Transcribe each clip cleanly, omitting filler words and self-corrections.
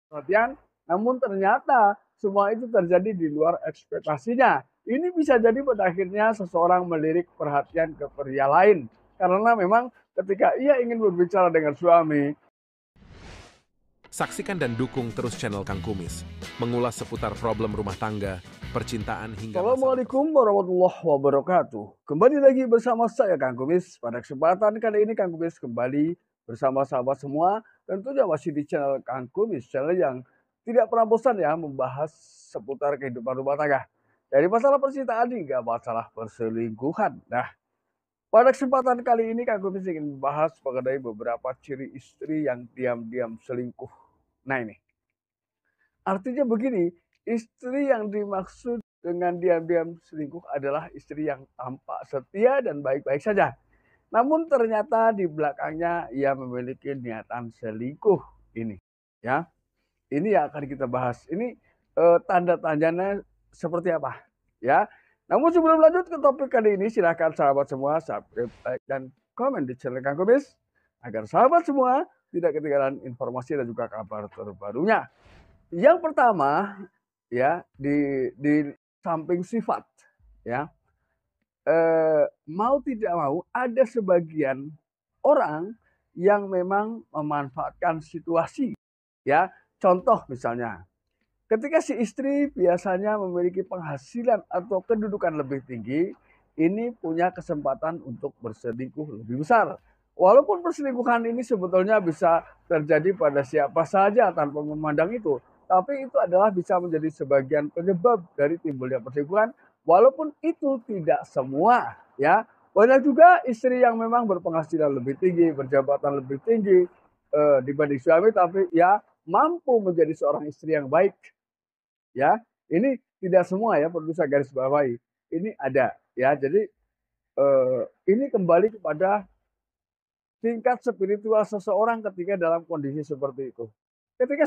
perhatian, namun ternyata semua itu terjadi di luar ekspektasinya. Ini bisa jadi pada akhirnya seseorang melirik perhatian ke pria lain. Karena memang ketika ia ingin berbicara dengan suami. Saksikan dan dukung terus channel Kang Kumis, mengulas seputar problem rumah tangga, percintaan hingga masalah. Assalamualaikum warahmatullahi wabarakatuh. Kembali lagi bersama saya Kang Kumis. Pada kesempatan kali ini Kang Kumis kembali bersama sahabat semua. Tentunya masih di channel Kang Kumis, channel yang tidak pernah bosan ya membahas seputar kehidupan rumah tangga. Dari masalah percintaan hingga masalah perselingkuhan. Nah, pada kesempatan kali ini Kang Kumis ingin membahas mengenai beberapa ciri istri yang diam-diam selingkuh. Nah ini, artinya begini, istri yang dimaksud dengan diam-diam selingkuh adalah istri yang tampak setia dan baik-baik saja. Namun ternyata di belakangnya ia memiliki niatan selingkuh ini. Ya, ini yang akan kita bahas. Ini tanda-tandanya seperti apa? Ya. Namun sebelum lanjut ke topik kali ini, silahkan sahabat semua subscribe, like, dan komen di channel Kang Kumis agar sahabat semua tidak ketinggalan informasi dan juga kabar terbarunya. Yang pertama ya di samping sifat ya, mau tidak mau ada sebagian orang yang memang memanfaatkan situasi ya. Contoh misalnya, ketika si istri biasanya memiliki penghasilan atau kedudukan lebih tinggi, ini punya kesempatan untuk berselingkuh lebih besar. Walaupun perselingkuhan ini sebetulnya bisa terjadi pada siapa saja tanpa memandang itu, tapi itu adalah bisa menjadi sebagian penyebab dari timbulnya perselingkuhan, walaupun itu tidak semua ya. Banyak juga istri yang memang berpenghasilan lebih tinggi, berjabatan lebih tinggi dibanding suami, tapi ya mampu menjadi seorang istri yang baik ya. Ini tidak semua ya, perlu saya garis bawahi. Ini ada ya. Jadi ini kembali kepada tingkat spiritual seseorang ketika dalam kondisi seperti itu. Ketika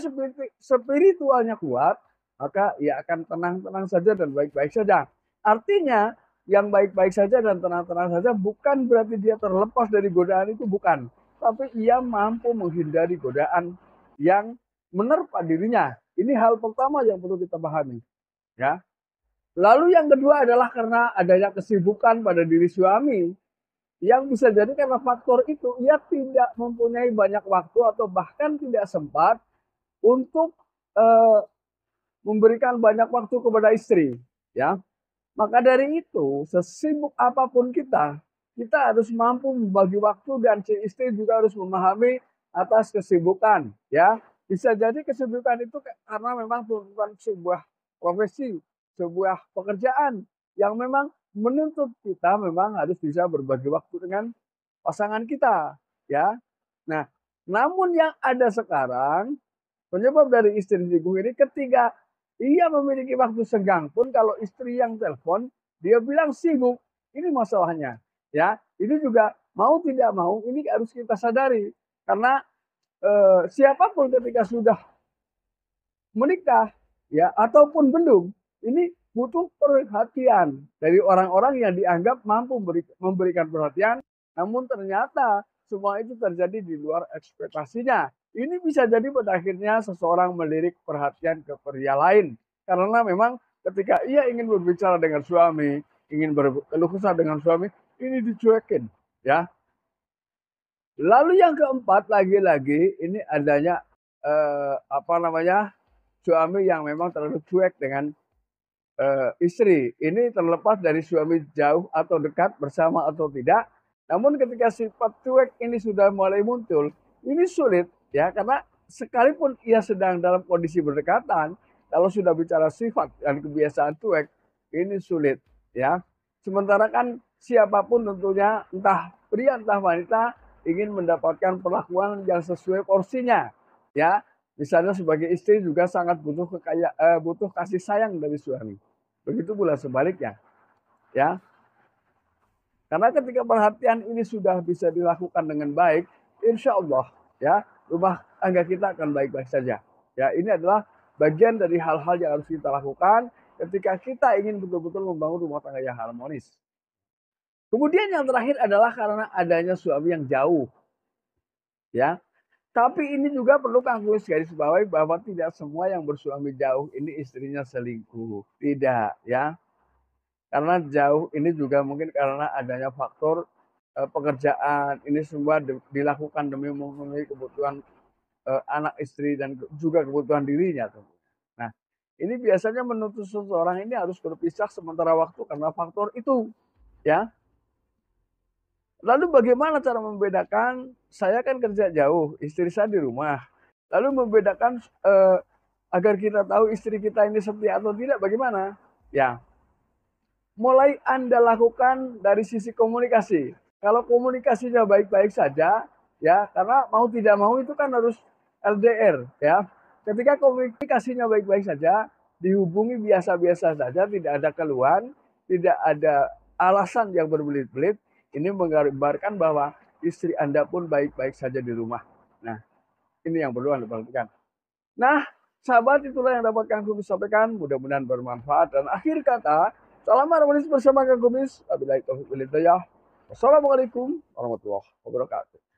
spiritualnya kuat, maka ia akan tenang-tenang saja dan baik-baik saja. Artinya yang baik-baik saja dan tenang-tenang saja bukan berarti dia terlepas dari godaan itu, bukan. Tapi ia mampu menghindari godaan yang menerpa dirinya. Ini hal pertama yang perlu kita pahami. Ya. Lalu yang kedua adalah karena adanya kesibukan pada diri suami, yang bisa jadi karena faktor itu ia tidak mempunyai banyak waktu atau bahkan tidak sempat untuk eh, memberikan banyak waktu kepada istri, ya. Maka dari itu, sesibuk apapun kita harus mampu membagi waktu dan si istri juga harus memahami atas kesibukan, ya. Bisa jadi kesibukan itu karena memang bukan sebuah profesi, sebuah pekerjaan yang memang menuntut kita memang harus bisa berbagi waktu dengan pasangan kita, ya. Nah, namun yang ada sekarang penyebab dari istri selingkuh ini ketika ia memiliki waktu senggang pun kalau istri yang telepon dia bilang sibuk. Ini masalahnya, ya. Ini juga mau tidak mau ini harus kita sadari karena siapapun ketika sudah menikah ya ataupun belum, ini butuh perhatian dari orang-orang yang dianggap mampu memberikan perhatian, namun ternyata semua itu terjadi di luar ekspektasinya. Ini bisa jadi pada akhirnya seseorang melirik perhatian ke pria lain karena memang ketika ia ingin berbicara dengan suami, ingin berkeluh kesah dengan suami, ini dicuekin ya. Lalu yang keempat lagi-lagi ini adanya apa namanya, suami yang memang terlalu cuek dengan istri. Ini terlepas dari suami jauh atau dekat, bersama atau tidak. Namun ketika sifat cuek ini sudah mulai muncul, ini sulit ya, karena sekalipun ia sedang dalam kondisi berdekatan, kalau sudah bicara sifat dan kebiasaan cuek, ini sulit ya. Sementara kan siapapun tentunya, entah pria entah wanita, ingin mendapatkan perlakuan yang sesuai porsinya ya. Misalnya sebagai istri juga sangat butuh kasih sayang dari suami. Begitu pula sebaliknya, ya. Karena ketika perhatian ini sudah bisa dilakukan dengan baik, insya Allah, ya, rumah tangga kita akan baik-baik saja. Ya, ini adalah bagian dari hal-hal yang harus kita lakukan ketika kita ingin betul-betul membangun rumah tangga yang harmonis. Kemudian yang terakhir adalah karena adanya suami yang jauh, ya. Tapi ini juga perlu Kang Kuis garis bawahi bahwa tidak semua yang bersuami jauh ini istrinya selingkuh. Tidak, ya. Karena jauh ini juga mungkin karena adanya faktor pekerjaan. Ini semua dilakukan demi memenuhi kebutuhan anak istri dan juga kebutuhan dirinya. Nah, ini biasanya menuntut seseorang ini harus berpisah sementara waktu karena faktor itu, ya. Lalu bagaimana cara membedakan, saya kan kerja jauh, istri saya di rumah. Lalu membedakan agar kita tahu istri kita ini setia atau tidak bagaimana? Ya, mulai Anda lakukan dari sisi komunikasi. Kalau komunikasinya baik-baik saja, ya, karena mau tidak mau itu kan harus LDR, ya. Ketika komunikasinya baik-baik saja, dihubungi biasa-biasa saja, tidak ada keluhan, tidak ada alasan yang berbelit-belit, ini menggambarkan bahwa istri Anda pun baik-baik saja di rumah. Nah, ini yang perlu Anda perhatikan. Nah, sahabat, itulah yang dapat Kang Kumis sampaikan. Mudah-mudahan bermanfaat. Dan akhir kata, salam harmonis bersama Kang Kumis. Wabillahi taufiq wal hidayah. Wassalamualaikum warahmatullahi wabarakatuh.